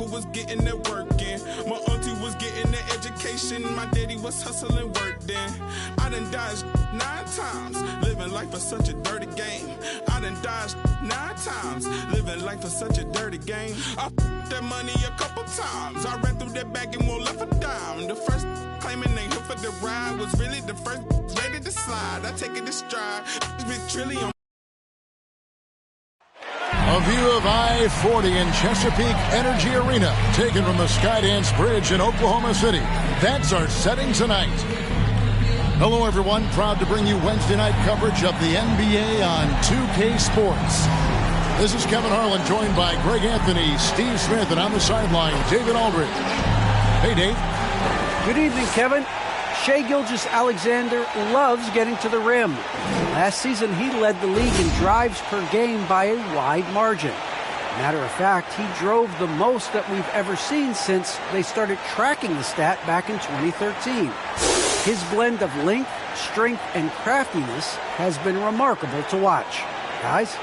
was getting that work in. My auntie was getting that education. My daddy was hustling work then. I done dodged 9 times, living life for such a dirty game. I done dodged 9 times, living life for such a dirty game. I f***ed that money a couple times. I ran through that bag and won't left a dime. The first claiming they here for the ride was really the first ready to slide. I take it to stride. Big trillion. A view of I-40 in Chesapeake Energy Arena, taken from the Skydance Bridge in Oklahoma City. That's our setting tonight. Hello, everyone. Proud to bring you Wednesday night coverage of the NBA on 2K Sports. This is Kevin Harlan, joined by Greg Anthony, Steve Smith, and on the sideline, David Aldridge. Hey, Dave. Good evening, Kevin. Shai Gilgeous-Alexander loves getting to the rim. Last season, he led the league in drives per game by a wide margin. Matter of fact, he drove the most that we've ever seen since they started tracking the stat back in 2013. His blend of length, strength, and craftiness has been remarkable to watch. Guys?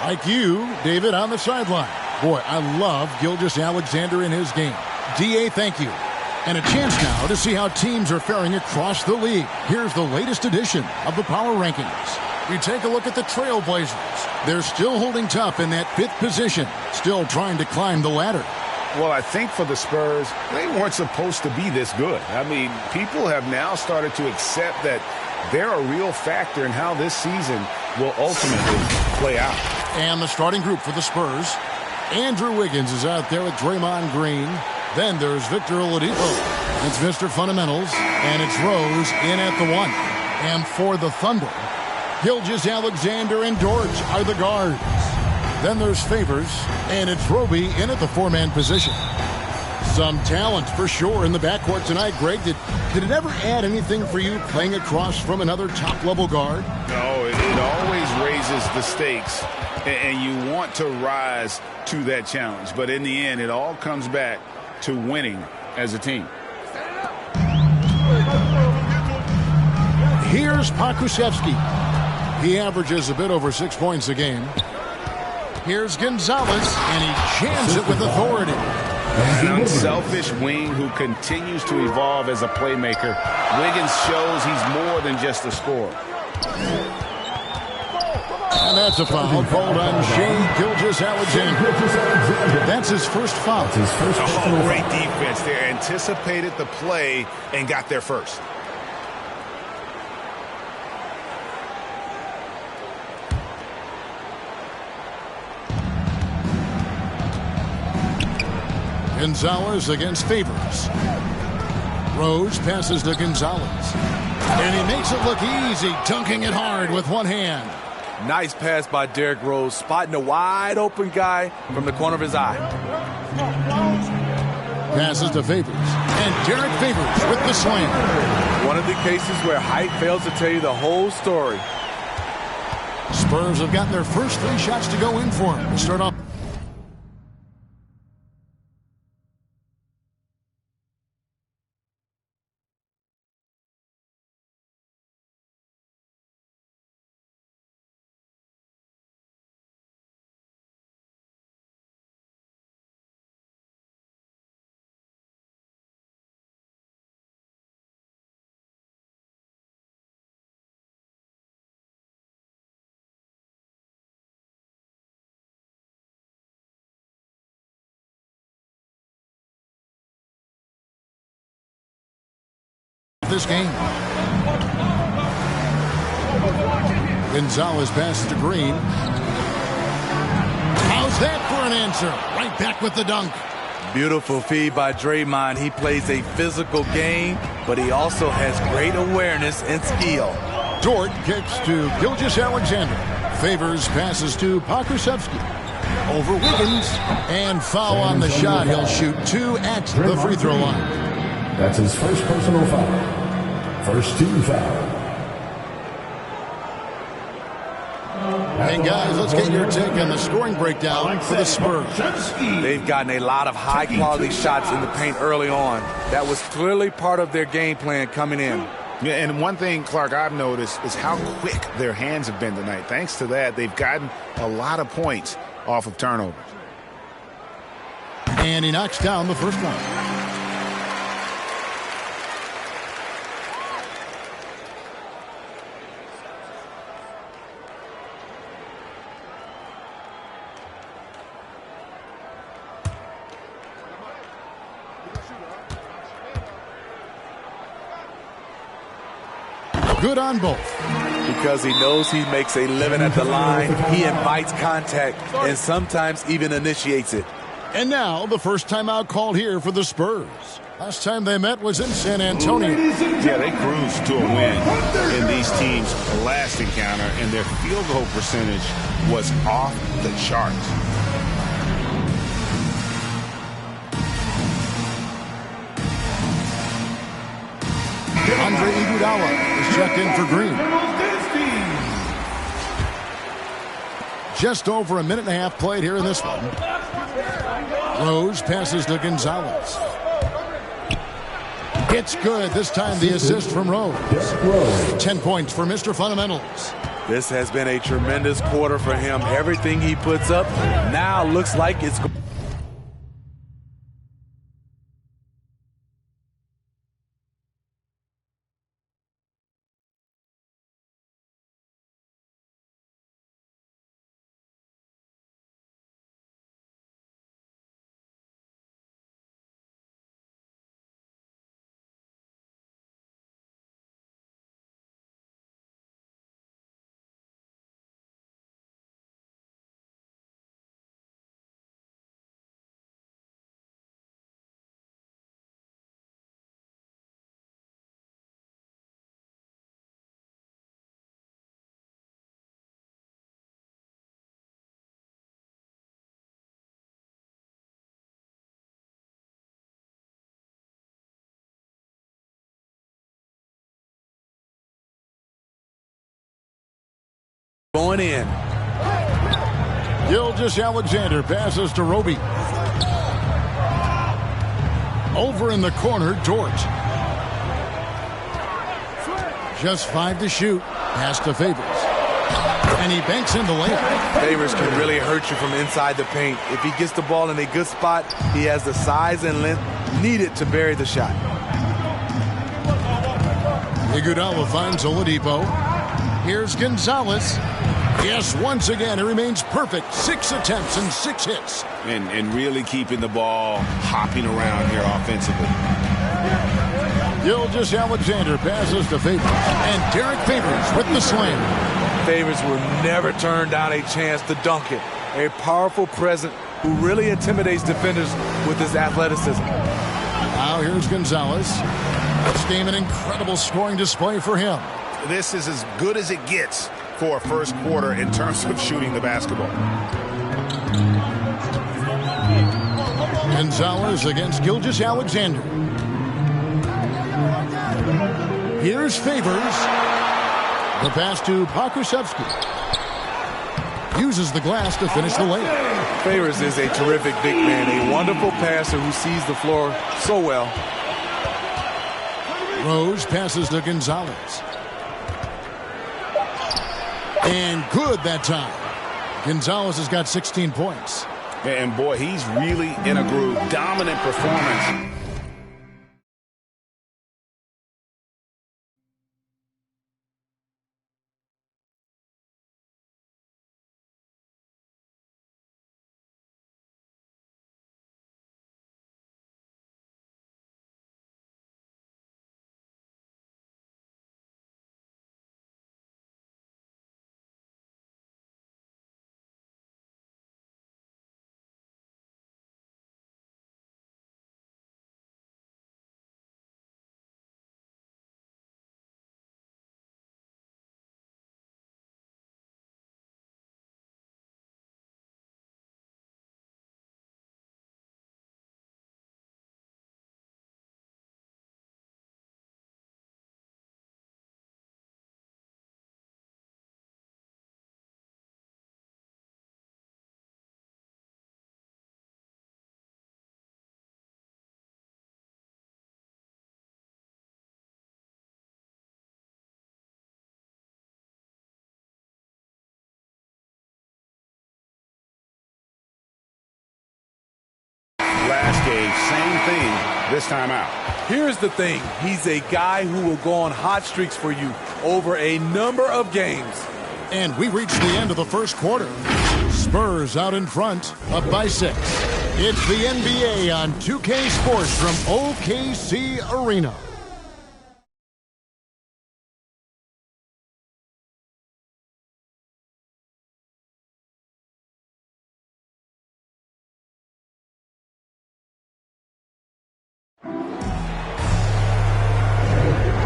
Like you, David, on the sideline. Boy, I love Gilgeous-Alexander in his game. D.A., thank you. And a chance now to see how teams are faring across the league. Here's the latest edition of the Power Rankings. We take a look at the Trailblazers. They're still holding tough in that 5th position, still trying to climb the ladder. Well, I think for the Spurs, they weren't supposed to be this good. I mean, people have now started to accept that they're a real factor in how this season will ultimately play out. And the starting group for the Spurs. Andrew Wiggins is out there with Draymond Green. Then there's Victor Oladipo. It's Mr. Fundamentals, and it's Rose in at the 1. And for the Thunder, Gilgeous-Alexander and Dort are the guards. Then there's Favors, and it's Roby in at the 4-man position. Some talent for sure in the backcourt tonight, Greg. Did it ever add anything for you playing across from another top-level guard? No, it always raises the stakes, and you want to rise to that challenge. But in the end, it all comes back to winning as a team. Here's Pokusevski. He averages a bit over 6 points a game. Here's Gonzalez, and he jams it with authority. An unselfish wing who continues to evolve as a playmaker. Wiggins shows he's more than just a scorer. And that's a foul called on Shai Gilgeous-Alexander. That's his first foul. Great defense there. Anticipated the play and got there first. Gonzalez against Favors. Rose passes to Gonzalez. And he makes it look easy, dunking it hard with one hand. Nice pass by Derrick Rose, spotting a wide-open guy from the corner of his eye. Passes to Favors. And Derrick Favors with the slam. One of the cases where height fails to tell you the whole story. Spurs have gotten their first 3 shots to go in for him. We'll start off. This game. Gonzalez passes to Green. How's that for an answer? Right back with the dunk. Beautiful feed by Draymond. He plays a physical game, but he also has great awareness and skill. Dort kicks to Gilgeous-Alexander. Favors passes to Pokusevski. Over Wiggins. And foul on the shot. He'll shoot 2 at the free throw line. That's his first personal foul. First team foul. And guys, let's get your take on the scoring breakdown for the Spurs. They've gotten a lot of high-quality shots in the paint early on. That was clearly part of their game plan coming in. Yeah, and one thing, Clark, I've noticed is how quick their hands have been tonight. Thanks to that, they've gotten a lot of points off of turnovers. And he knocks down the first one. Good on both. Because he knows he makes a living at the line, he invites contact and sometimes even initiates it. And now the first timeout called here for the Spurs. Last time they met was in San Antonio. Yeah, they cruised to a win in these teams' last encounter, and their field goal percentage was off the charts. Andre Iguodala is checked in for Green. Just over a minute and a half played here in this one. Rose passes to Gonzalez. It's good. This time the assist from Rose. 10 points for Mr. Fundamentals. This has been a tremendous quarter for him. Everything he puts up now looks like it's going in. Gilgeous-Alexander passes to Roby. Over in the corner, Dort. Just 5 to shoot. Pass to Favors. And he banks in the layup. Favors can really hurt you from inside the paint. If he gets the ball in a good spot, he has the size and length needed to bury the shot. Iguodala finds Oladipo. Here's Gonzalez. Yes, once again, it remains perfect. 6 attempts and 6 hits. And really keeping the ball hopping around here offensively. Gilgeous-Alexander passes to Favors. And Derek Favors with the slam. Favors will never turn down a chance to dunk it. A powerful presence who really intimidates defenders with his athleticism. Now here's Gonzalez. This game an incredible scoring display for him. This is as good as it gets for a first quarter in terms of shooting the basketball. Gonzalez against Gilgeous-Alexander. Here's Favors. The pass to Pokusevski. Uses the glass to finish the layup. Favors is a terrific big man, a wonderful passer who sees the floor so well. Rose passes to Gonzalez. And good that time. Gonzalez has got 16 points. And boy, he's really in a groove. Dominant performance. Gage. Same thing this time out. Here's the thing. He's a guy who will go on hot streaks for you over a number of games. And we reached the end of the first quarter. Spurs out in front, up by 6. It's the NBA on 2K Sports from OKC Arena.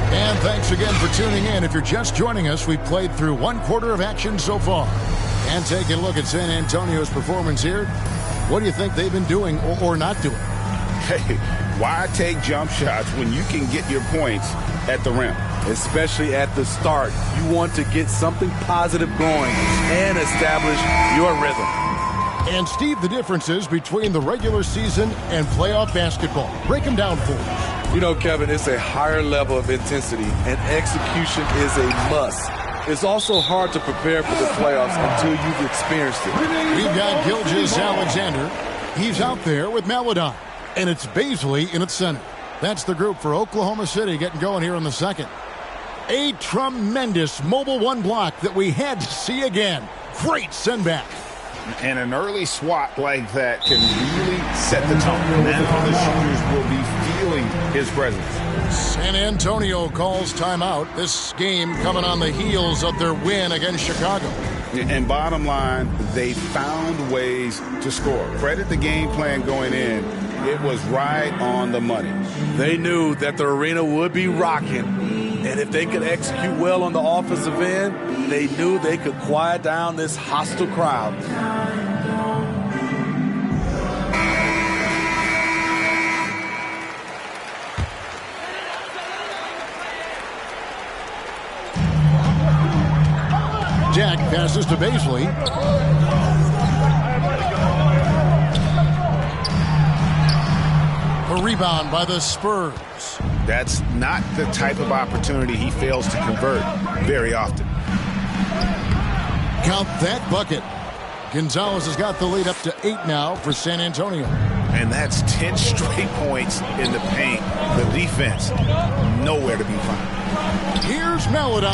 And thanks again for tuning in. If you're just joining us, we've played through one quarter of action so far. And taking a look at San Antonio's performance here, what do you think they've been doing or not doing? Hey, why take jump shots when you can get your points at the rim? Especially at the start. You want to get something positive going and establish your rhythm. And Steve, the differences between the regular season and playoff basketball. Break them down for us. You know, Kevin, it's a higher level of intensity, and execution is a must. It's also hard to prepare for the playoffs until you've experienced it. We've got Gilgeous-Alexander. He's out there with Maledon. And it's Baisley in its center. That's the group for Oklahoma City getting going here in the second. A tremendous mobile one block that we had to see again. Great send back. And an early swat like that can really set the tone. And the shooters will be feeling his presence. San Antonio calls timeout. This game coming on the heels of their win against Chicago. And bottom line, they found ways to score. Credit the game plan going in. It was right on the money. They knew that the arena would be rocking. And if they could execute well on the offensive end, they knew they could quiet down this hostile crowd. Jack passes to Baisley. A rebound by the Spurs. That's not the type of opportunity he fails to convert very often. Count that bucket. Gonzalez has got the lead up to 8 now for San Antonio. And that's 10 straight points in the paint. The defense, nowhere to be found. Here's Maledon.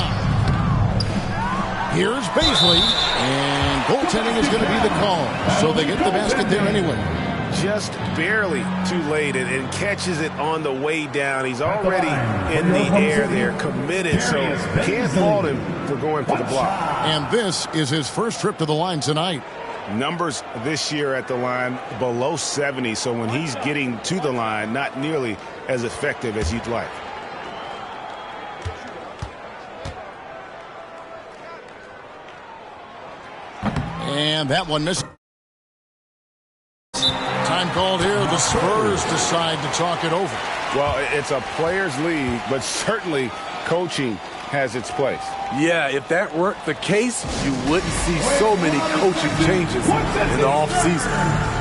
Here's Baisley. And goaltending is going to be the call. So they get the basket there anyway. Just barely too late and catches it on the way down. He's already in the air there, committed, so can't fault him for going for the block. And this is his first trip to the line tonight. Numbers this year at the line below 70, so when he's getting to the line, not nearly as effective as you'd like. And that one missed. Time called here. The Spurs decide to talk it over. Well, it's a players' league, but certainly coaching has its place. Yeah, if that weren't the case, you wouldn't see so many coaching changes in the offseason.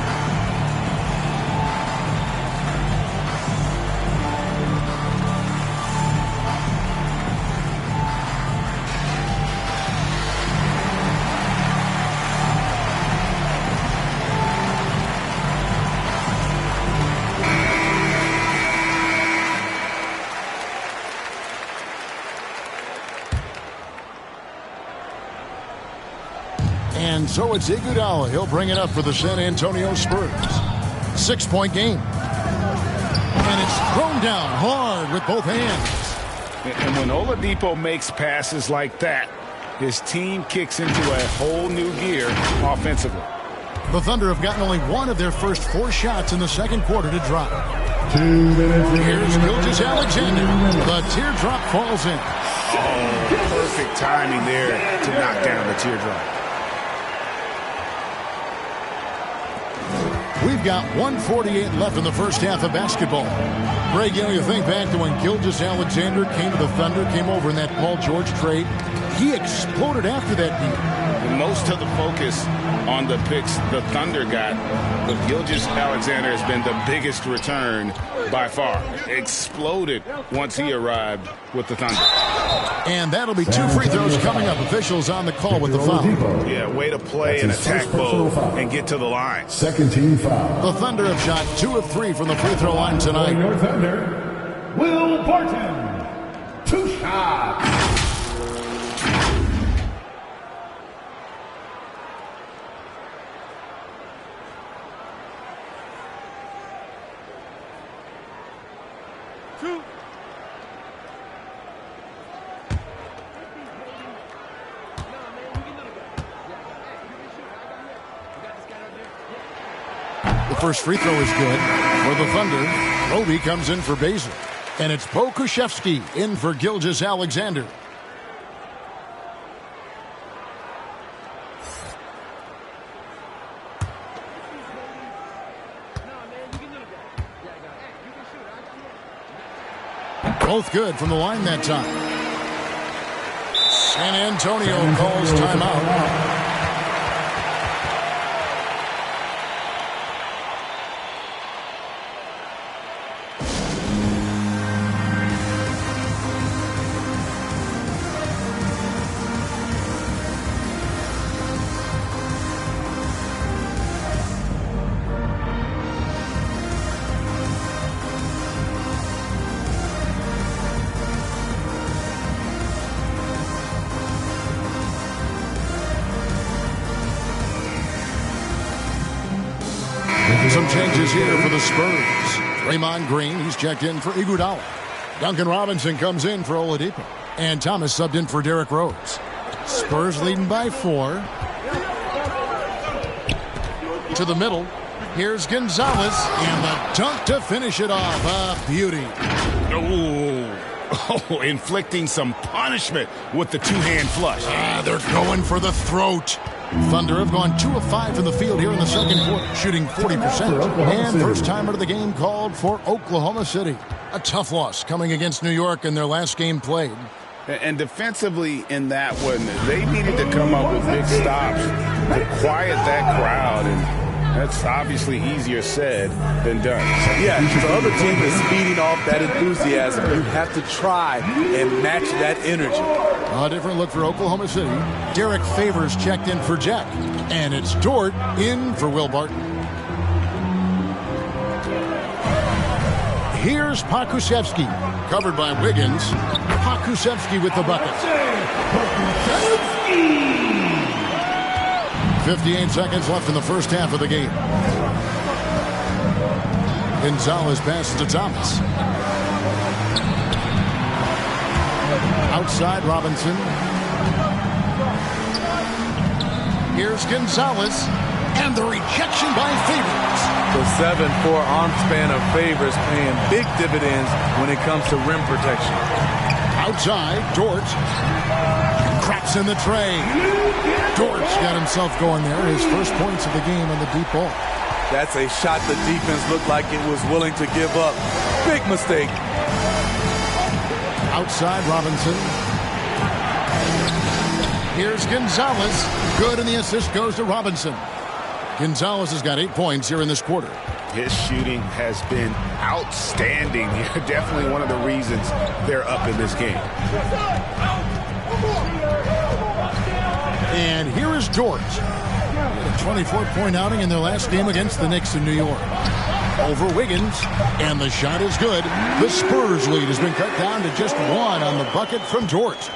And so it's Iguodala. He'll bring it up for the San Antonio Spurs. 6-point game. And it's thrown down hard with both hands. And when Oladipo makes passes like that, his team kicks into a whole new gear offensively. The Thunder have gotten only one of their first 4 shots in the second quarter to drop. 2 minutes. Here's Gilgeous-Alexander. The teardrop falls in. Oh, perfect timing there to knock down the teardrop. We've got 1:48 left in the first half of basketball. Greg, you think back to when Gilgeous-Alexander came to the Thunder, came over in that Paul George trade. He exploded after that deal. Most of the focus on the picks the Thunder got, but Gilgeous-Alexander has been the biggest return by far. Exploded once he arrived with the Thunder. And that'll be 2 free throws coming up. Officials on the call with the foul. Yeah, way to play an attack mode and get to the line. Second team foul. The Thunder have shot 2 of 3 from the free throw line tonight. Your Thunder, Will Barton. 2 shots. The first free throw is good for the Thunder. Roby comes in for Baszler. And it's Pokusevski in for Gilgeous-Alexander. Both good from the line that time. San Antonio calls timeout. Some changes here for the Spurs. Draymond Green, he's checked in for Iguodala. Duncan Robinson comes in for Oladipo. And Thomas subbed in for Derrick Rose. Spurs leading by 4. To the middle. Here's Gonzalez. And the dunk to finish it off. A beauty. Oh, inflicting some punishment with the two-hand flush. They're going for the throat. Thunder have gone 2 of 5 from the field here in the second quarter, shooting 40%. And first time out of the game called for Oklahoma City. A tough loss coming against New York in their last game played. And defensively in that one, they needed to come up with big stops to quiet that crowd. And that's obviously easier said than done. Yeah, the other team is feeding off that enthusiasm. You have to try and match that energy. A different look for Oklahoma City. Derek Favors checked in for Jack. And it's Dort in for Will Barton. Here's Pokusevski. Covered by Wiggins. Pokusevski with the bucket. 58 seconds left in the first half of the game. Gonzalez passes to Thomas. Outside Robinson. Here's Gonzalez. And the rejection by Favors. The 7'4" arm span of Favors paying big dividends when it comes to rim protection. Outside, Dort. Cracks in the tray. Dort's got himself going there. His first points of the game on the deep ball. That's a shot the defense looked like it was willing to give up. Big mistake. Outside Robinson. Here's Gonzalez. Good, and the assist goes to Robinson. Gonzalez has got 8 points here in this quarter. His shooting has been outstanding. Definitely one of the reasons they're up in this game. And here is Dort. A 24-point outing in their last game against the Knicks in New York. Over Wiggins, and the shot is good. The Spurs lead has been cut down to just 1 on the bucket from Dort.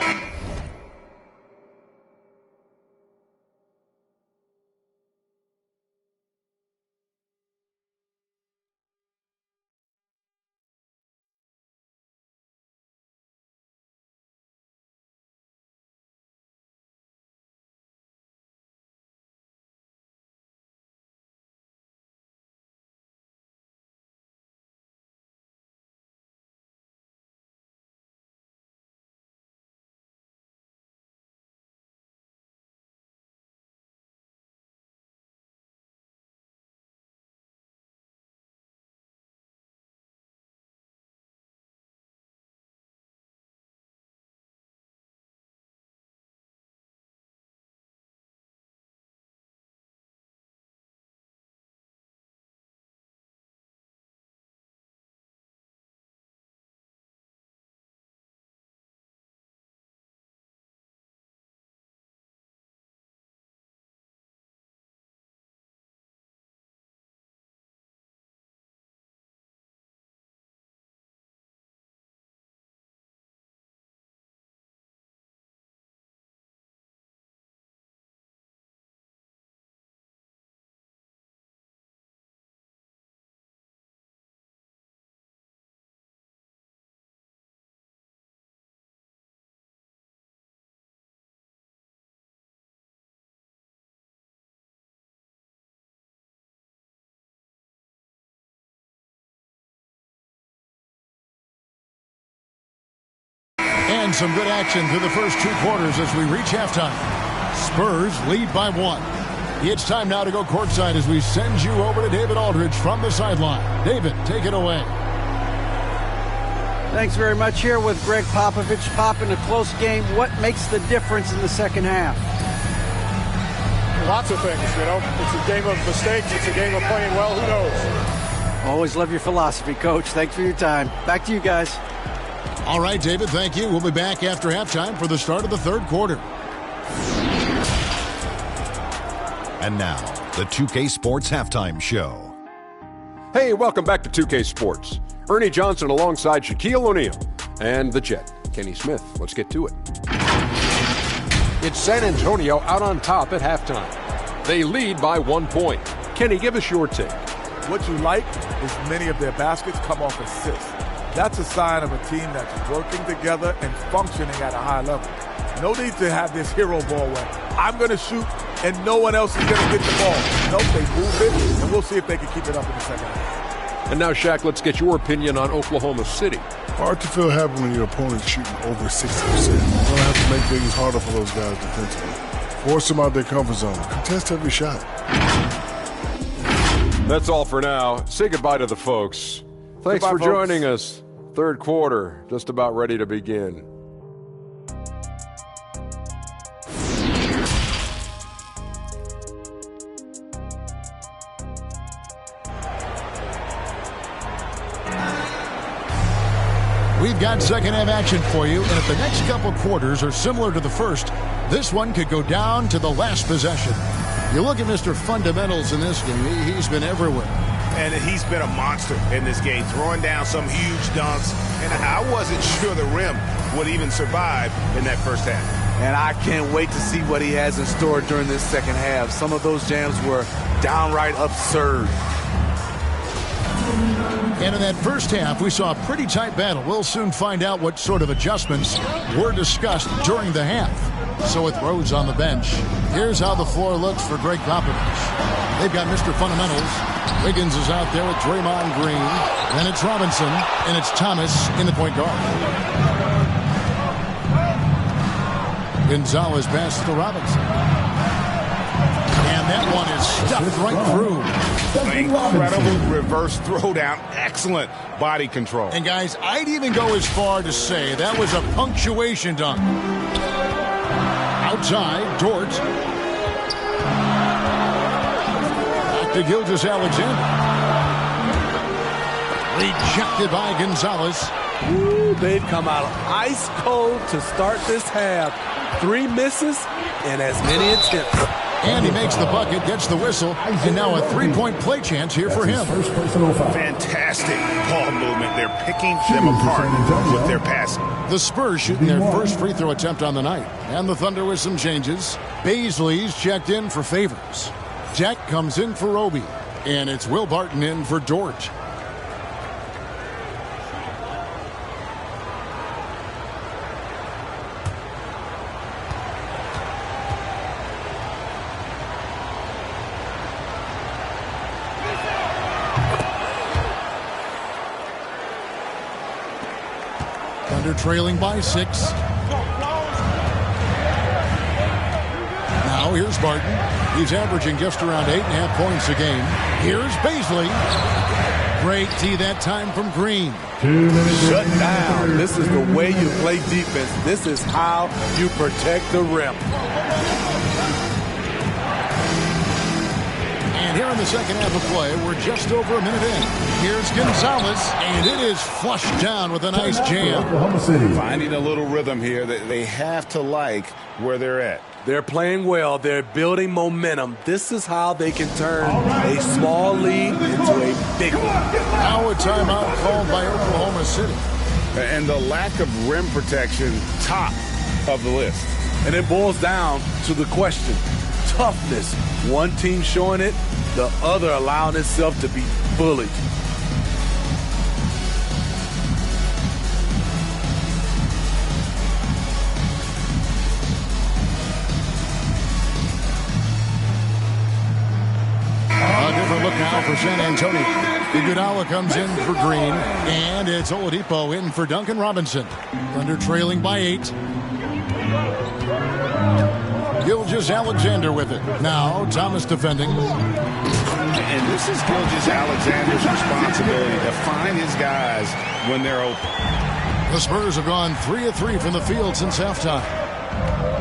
And some good action through the first 2 quarters as we reach halftime. Spurs lead by 1. It's time now to go courtside as we send you over to David Aldridge from the sideline. David, take it away. Thanks very much. Here with Greg Popovich. Pop, in a close game, what makes the difference in the second half? Lots of things, you know. It's a game of mistakes. It's a game of playing well. Who knows? Always love your philosophy, Coach. Thanks for your time. Back to you guys. All right, David, thank you. We'll be back after halftime for the start of the third quarter. And now, the 2K Sports Halftime Show. Hey, welcome back to 2K Sports. Ernie Johnson alongside Shaquille O'Neal and the Jet, Kenny Smith. Let's get to it. It's San Antonio out on top at halftime. They lead by 1 point. Kenny, give us your take. What you like is many of their baskets come off assists. That's a sign of a team that's working together and functioning at a high level. No need to have this hero ball where I'm going to shoot and no one else is going to get the ball. Nope, they move it, and we'll see if they can keep it up in the second half. And now, Shaq, let's get your opinion on Oklahoma City. Hard to feel happy when your opponent's shooting over 60%. You're going to have to make things harder for those guys defensively. Force them out their comfort zone. Contest every shot. That's all for now. Say goodbye to the folks. Thanks for joining us. Third quarter, just about ready to begin. We've got second half action for you, and if the next couple quarters are similar to the first, this one could go down to the last possession. You look at Mr. Fundamentals in this game, he's been everywhere. And he's been a monster in this game, throwing down some huge dunks. And I wasn't sure the rim would even survive in that first half. And I can't wait to see what he has in store during this second half. Some of those jams were downright absurd. And in that first half, we saw a pretty tight battle. We'll soon find out what sort of adjustments were discussed during the half. So with Rose on the bench, here's how the floor looks for Greg Popovich. They've got Mr. Fundamentals. Wiggins is out there with Draymond Green. Then it's Robinson, and it's Thomas in the point guard. Gonzalez passes to Robinson. And that one is stuffed right through. Incredible reverse throwdown. Excellent body control. And guys, I'd even go as far to say that was a punctuation dunk. Outside, Dort. Back to Gilgeous-Alexander. Rejected by Gonzalez. Ooh, they've come out ice cold to start this half. 3 misses and as many attempts. And he makes the bucket, gets the whistle, and now a 3-point play chance here for him. Fantastic ball movement. They're picking them apart with their passing. The Spurs shooting their first free throw attempt on the night. And the Thunder with some changes. Baisley's checked in for Favors. Jack comes in for Roby. And it's Will Barton in for Dort. Trailing by 6. Now here's Barton. He's averaging just around 8.5 points a game. Here's Baisley. Great tee that time from Green. Shut down. This is the way you play defense. This is how you protect the rim. And here in the second half of play, we're just over a minute in. Here's Gonzalez, and it is flushed down with a nice jam. Finding a little rhythm here that they have to like where they're at. They're playing well. They're building momentum. This is how they can turn a small lead into a big one. Now a timeout called by Oklahoma City. And the lack of rim protection, top of the list. And it boils down to the question, toughness. One team showing it, the other allowing itself to be bullied. A different look now for San Antonio. Iguodala comes in for Green, and it's Oladipo in for Duncan Robinson. Thunder trailing by 8. Gilgeous-Alexander with it. Now Thomas defending. And this is Gilgeous-Alexander's responsibility to find his guys when they're open. The Spurs have gone 3 of 3 from the field since halftime.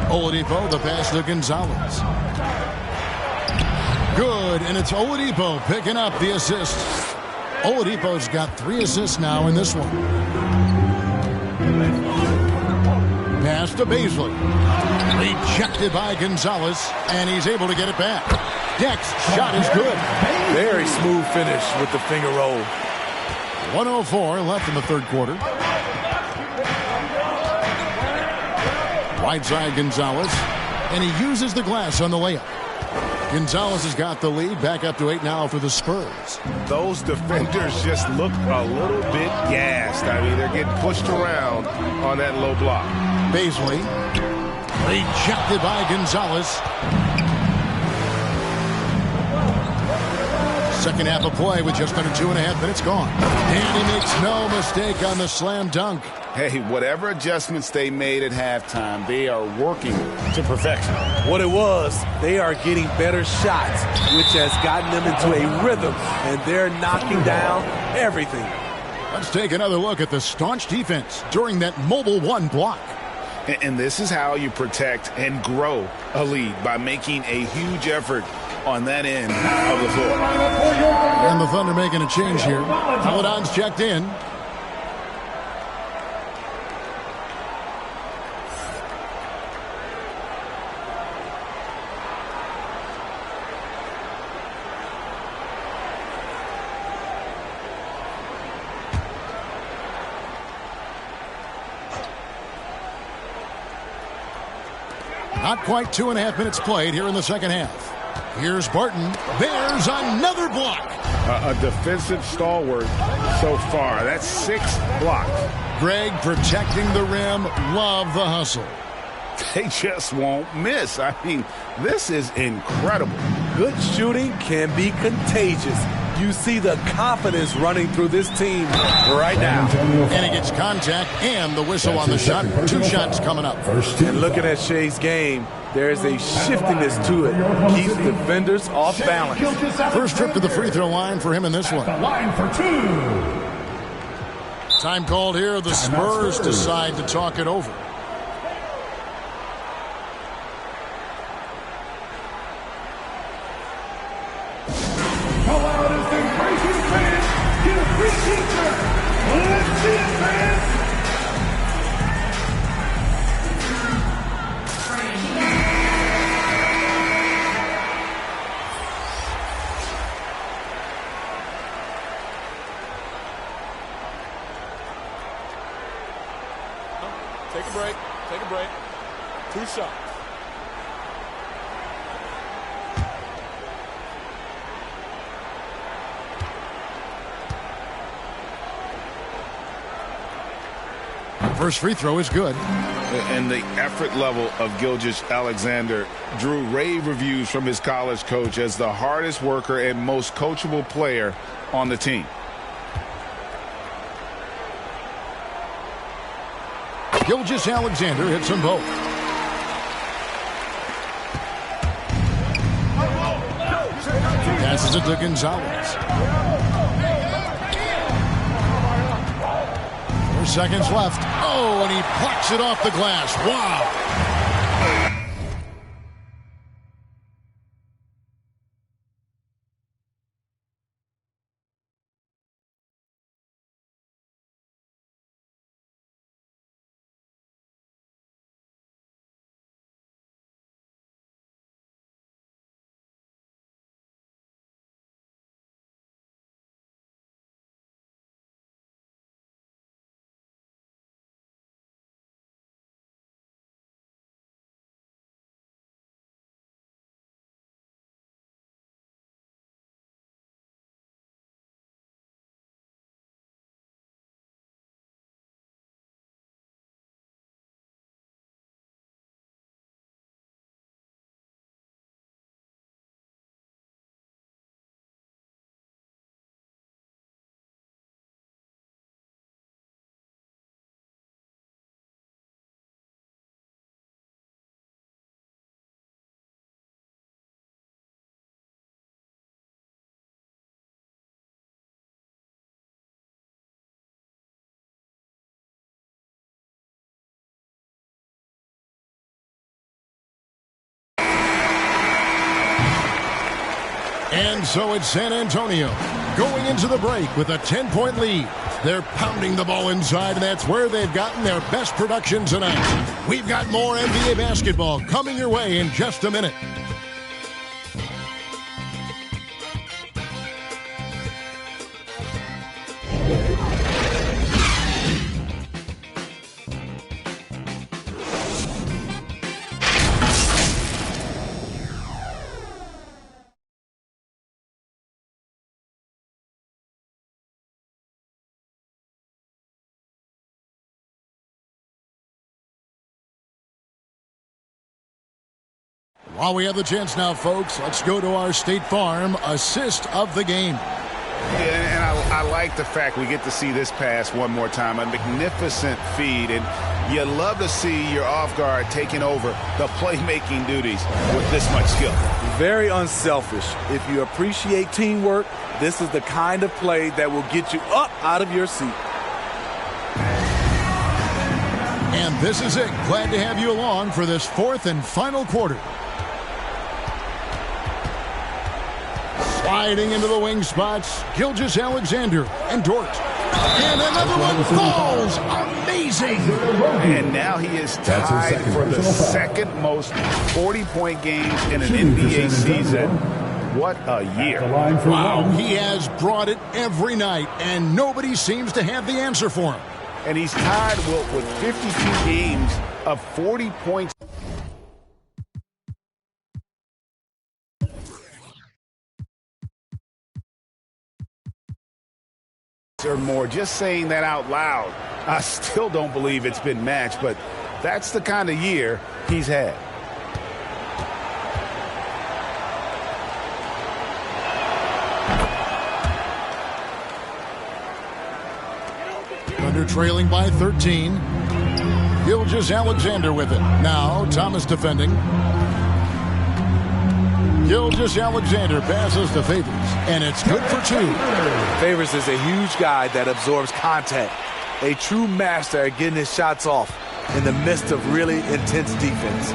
Oladipo, the pass to Gonzalez. Good, and it's Oladipo picking up the assist. Oladipo's got 3 assists now in this one. Pass to Beasley. Rejected by Gonzalez, and he's able to get it back. Deck's shot is good. Very smooth finish with the finger roll. 1:04 left in the third quarter. Right side Gonzalez, and he uses the glass on the layup. Gonzalez has got the lead, back up to 8 now for the Spurs. Those defenders just look a little bit gassed. I mean, they're getting pushed around on that low block. Beasley, rejected by Gonzalez. Second half of play with just under 2.5 minutes gone. And he makes no mistake on the slam dunk. Hey, whatever adjustments they made at halftime, they are working to perfection. What it was, they are getting better shots, which has gotten them into a rhythm, and they're knocking down everything. Let's take another look at the staunch defense during that mobile 1 block. And this is how you protect and grow a lead, by making a huge effort on that end of the floor. And the Thunder making a change here. Paladon's checked in. Not quite 2.5 minutes played here in the second half. Here's Barton. There's another block. A defensive stalwart so far. That's 6 blocks. Greg protecting the rim. Love the hustle. They just won't miss. I mean, this is incredible. Good shooting can be contagious. You see the confidence running through this team right now. And he gets contact and the whistle on the shot. 2 shots coming up. And looking at Shea's game, there's a shiftiness to it. Keeps defenders off balance. First trip to the free throw line for him in this one. Line for 2. Time called here. The Spurs decide to talk it over. Take a break. Take a break. 2 shots. First free throw is good. And the effort level of Gilgeous-Alexander drew rave reviews from his college coach as the hardest worker and most coachable player on the team. Gilgeous-Alexander hits them both. Passes it to Gonzalez. 4 seconds left. Oh, and he plucks it off the glass. Wow. And so it's San Antonio going into the break with a 10-point lead. They're pounding the ball inside, and that's where they've gotten their best production tonight. We've got more NBA basketball coming your way in just a minute. While we have the chance now, folks, let's go to our State Farm assist of the game. Yeah, and I like the fact we get to see this pass one more time. A magnificent feed, and you love to see your off guard taking over the playmaking duties with this much skill. Very unselfish. If you appreciate teamwork, this is the kind of play that will get you up out of your seat. And this is it. Glad to have you along for this fourth and final quarter. Sliding into the wing spots, Gilgeous-Alexander and Dort. And another one falls. Amazing. And now he is tied for the second most 40-point games in an NBA season. What a year. Wow, he has brought it every night, and nobody seems to have the answer for him. And he's tied with 52 games of 40 points. Or more. Just saying that out loud, I still don't believe it's been matched, but that's the kind of year he's had. Thunder trailing by 13. Gilgeous-Alexander with it. Now Thomas defending. Gilgeous-Alexander passes to Favors, and it's good for two. Favors is a huge guy that absorbs contact. A true master at getting his shots off in the midst of really intense defense.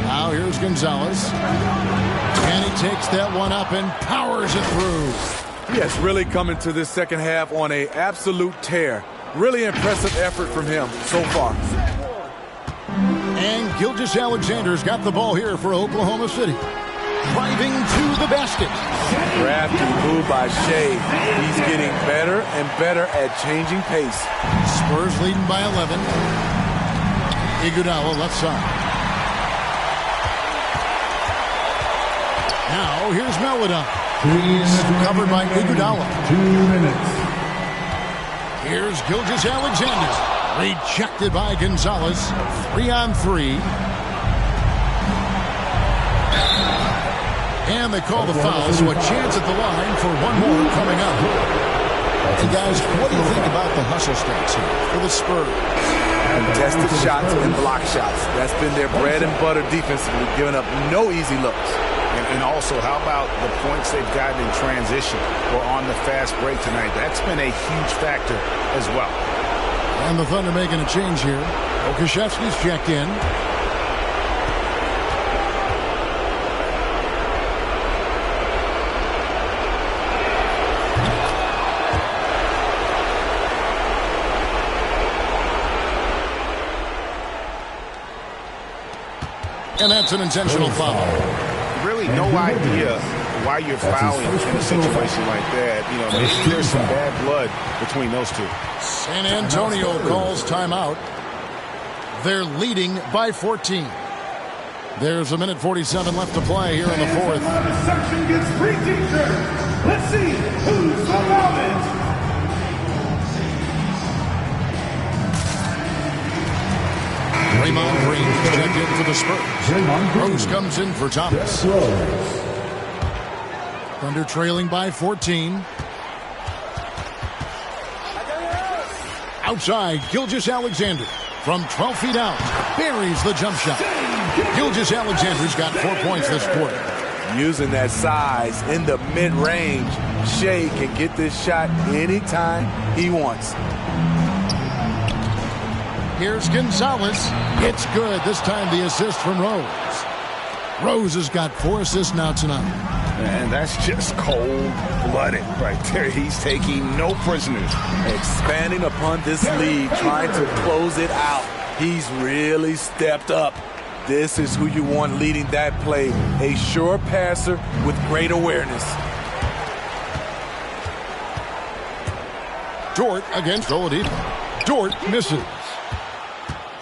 Now here's Gonzalez. And he takes that one up and powers it through. Yes, really coming to this second half on an absolute tear. Really impressive effort from him so far. And Gilgeous-Alexander's got the ball here for Oklahoma City. Driving to the basket. Crafty move by Shea. He's getting better and better at changing pace. Spurs leading by 11. Iguodala left side. Now here's Melodon. Covered by Iguodala. 2 minutes. Here's Gilgeous-Alexander. Rejected by Gonzalez. 3-on-3. And they call the foul, so a chance at the line for one more coming up. Hey guys, what do you think about the hustle stats here for the Spurs? Contested shots and block shots. That's been their bread and butter defensively, giving up no easy looks. And also, how about the points they've gotten in transition or on the fast break tonight? That's been a huge factor as well. And the Thunder making a change here. Okashevsky's checked in. And that's an intentional foul. Really no idea why you're fouling in a situation like that. You know, maybe there's some bad blood between those two. San Antonio calls timeout. They're leading by 14. There's a minute 47 left to play here in the fourth. Section gets free t-shirts. Let's see who's the loudest. Draymond Green checked in for the Spurs. Rose comes in for Thomas. Thunder trailing by 14. Outside, Gilgeous-Alexander from 12 feet out buries the jump shot. Gilgeous-Alexander's got 4 points this quarter. Using that size in the mid-range, Shea can get this shot anytime he wants. Here's Gonzalez. It's good. This time the assist from Rose. Rose has got 4 assists now tonight. And that's just cold-blooded right there. He's taking no prisoners. Expanding upon this lead, trying to close it out. He's really stepped up. This is who you want leading that play. A sure passer with great awareness. Dort against Oladipo. Dort misses.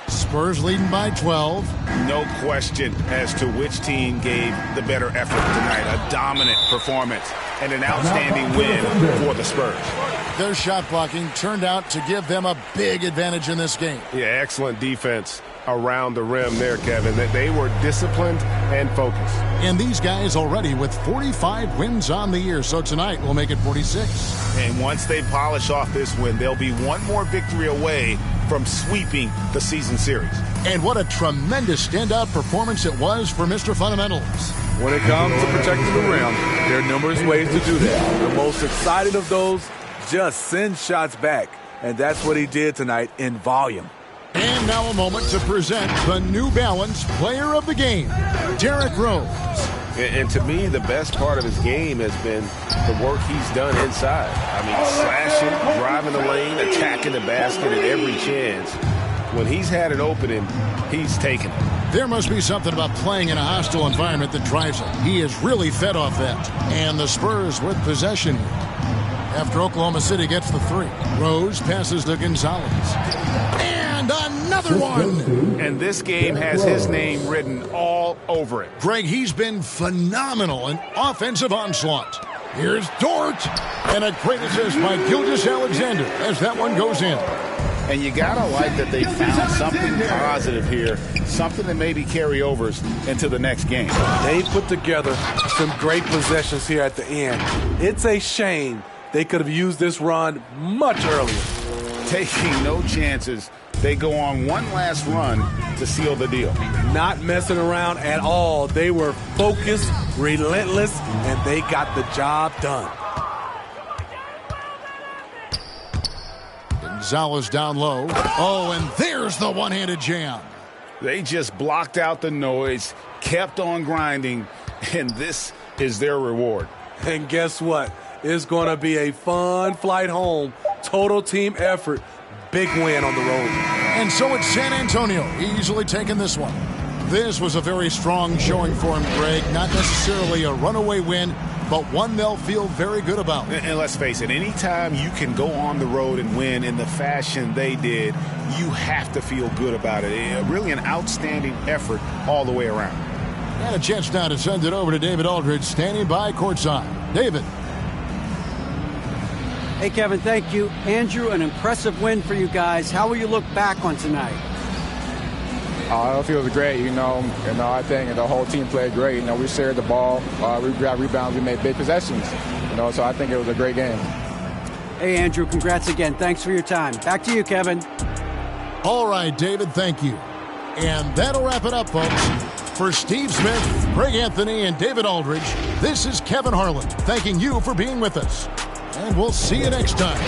Spurs leading by 12. No question as to which team gave the better effort tonight. A dominant performance and an outstanding win for the Spurs. Their shot blocking turned out to give them a big advantage in this game. Yeah, excellent defense around the rim there, Kevin. They were disciplined and focused. And these guys already with 45 wins on the year, so tonight we'll make it 46. And once they polish off this win, they'll be one more victory away from sweeping the season series. And what a tremendous standout performance it was for Mr. Fundamentals. When it comes to protecting the rim, there are numerous ways to do that. The most exciting of those, just send shots back. And that's what he did tonight in volume. And now a moment to present the New Balance Player of the Game, Derrick Rose. And to me, the best part of his game has been the work he's done inside. I mean, slashing, driving the lane, attacking the basket at every chance. When he's had an opening, he's taken it. There must be something about playing in a hostile environment that drives him. He is really fed off that. And the Spurs with possession here. After Oklahoma City gets the three, Rose passes to Gonzalez. And another one! And this game has his name written all over it. Greg, he's been phenomenal in offensive onslaught. Here's Dort. And a great assist by Gilgeous-Alexander as that one goes in. And you gotta like that they found something positive here, something that maybe carryovers into the next game. They put together some great possessions here at the end. It's a shame they could have used this run much earlier. Taking no chances, they go on one last run to seal the deal. Not messing around at all. They were focused, relentless, and they got the job done. Gonzalez down low. Oh, and there's the one-handed jam. They just blocked out the noise, kept on grinding, and this is their reward. And guess what? It's going to be a fun flight home. Total team effort. Big win on the road. And so it's San Antonio easily taking this one. This was a very strong showing for him, Greg. Not necessarily a runaway win, but one they'll feel very good about. And let's face it, anytime you can go on the road and win in the fashion they did, you have to feel good about it. Really an outstanding effort all the way around. And a chance now to send it over to David Aldridge, standing by courtside. David. Hey, Kevin, thank you. Andrew, an impressive win for you guys. How will you look back on tonight? It feels great, I think the whole team played great. We shared the ball, we got rebounds, we made big possessions, so I think it was a great game. Hey, Andrew, congrats again. Thanks for your time. Back to you, Kevin. All right, David, thank you. And that'll wrap it up, folks. For Steve Smith, Greg Anthony, and David Aldridge, this is Kevin Harlan thanking you for being with us. And we'll see you next time.